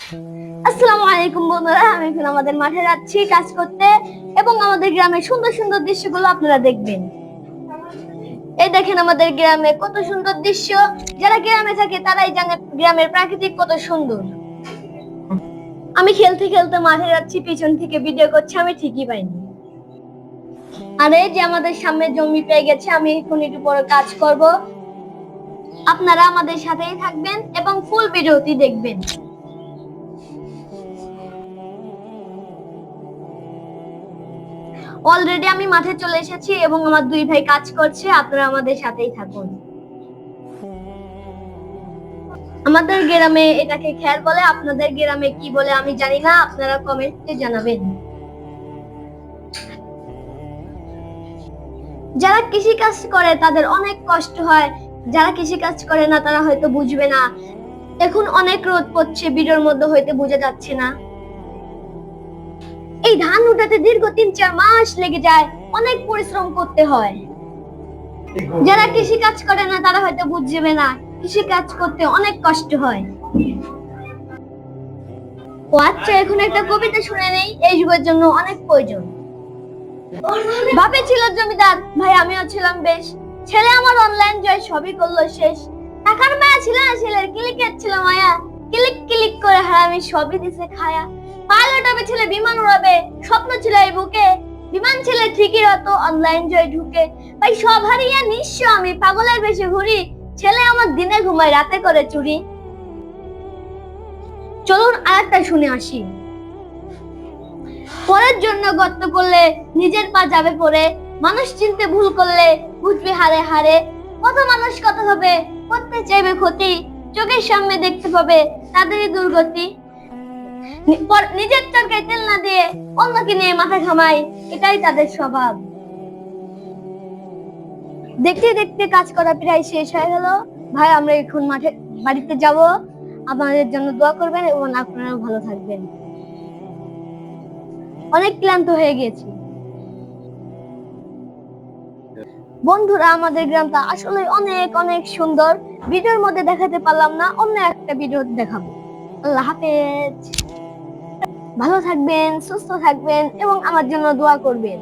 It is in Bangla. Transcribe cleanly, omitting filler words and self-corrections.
আসসালামু আলাইকুম বন্ধুরা, আমি এখন আমাদের মাঠে যাচ্ছি কাজ করতে এবং আমাদের গ্রামের সুন্দর সুন্দর দৃশ্যগুলো আপনারা দেখবেন। এই দেখেন আমাদের গ্রামে কত সুন্দর দৃশ্য। যারা গ্রামে থাকে তারাই জানে গ্রামের প্রাকৃতিক কত সুন্দর। আমি খেলতে খেলতে মাঠে যাচ্ছি, পিছন থেকে ভিডিও করছি, আমি ঠিকই পাইনি। আর এই যে আমাদের সামনে জমি পেয়ে গেছে, আমি এখন একটু পরে কাজ করব। আপনারা আমাদের সাথেই থাকবেন এবং ফুল ভিডিওটি দেখবেন। অলরেডি আমি মাঠে চলে এসেছি এবং আমার দুই ভাই কাজ করছে, আপনারা আমাদের সাথেই থাকুন। আমাদের গ্রামে এটাকে খের বলে, আপনাদের গ্রামে কি বলে আমি জানি না, আপনারা কমেন্টে জানাবেন। যারা কৃষি কাজ করে তাদের অনেক কষ্ট হয়, যারা কৃষি কাজ করে না তারা হয়তো বুঝবে না। এখন অনেক রোদ পড়ছে, ভিডিওর মধ্যে হয়তো বোঝা যাচ্ছে না। এই ধান উঠাতে দীর্ঘ 3-4 মাস লেগে যায়, অনেক পরিশ্রম করতে হয়। যারা কৃষি কাজ করে না তারা হয়তো বুঝবে না, কৃষি কাজ করতে অনেক কষ্ট হয়। ও আচ্ছা, এখন একটা কবিতা শুনে নেই, এই যুগের জন্য অনেক প্রয়োজন। বাপে ছিল জমিদার, ভাই আমিও ছিলাম বেশ, ছেলে আমার অনলাইন জয় সবই করলো শেষ। টাকার মায়া ছিল না ছেলের, ক্লিকের ছিল মায়া, ক্লিক ক্লিক করে হারামি সবই দিছে খায়া। পাইলট হবে ছেলে, বিমান উড়াবে, স্বপ্ন ছিল এই বুকে, বিমান ছেলে ঠিকই হতো অনলাইন জয় ঢুকে। ভাই সব হারিয়ে নিঃস্ব আমি, পাগলের বেশে ঘুরি, ছেলে আমার দিনে ঘুমায় রাতে করে চুরি। চলুন আরেকটা শুনে আসি। পরের জন্য গর্ত করলে নিজের পা যাবে পড়ে, মানুষ চিনতে ভুল করলে বুঝবে হারে হারে। কত মানুষ কত হবে, করতে চাইবে ক্ষতি, চোখের সামনে দেখতে পাবে তাদেরই দুর্গতি। নিজের চরকায় তেল না দিয়ে অন্যকে নিয়ে মাথা ঘামায়, এটাই তাদের স্বভাব। দেখতে দেখতে কাজ করা প্রায় শেষ হয়ে গেল। ভাই আমরা এখন মাঠে বাড়িতে যাব, আপনাদের জন্য দোয়া করবেন এবং আপনারাও ভালো থাকবেন। অনেক ক্লান্ত হয়ে গেছি বন্ধুরা, আমাদের গ্রামটা আসলে অনেক অনেক সুন্দর। ভিডিওর মধ্যে দেখাতে পারলাম না, অন্য একটা ভিডিও দেখাবো। আল্লাহ হাফেজ, ভালো থাকবেন, সুস্থ থাকবেন এবং আমার জন্য দোয়া করবেন।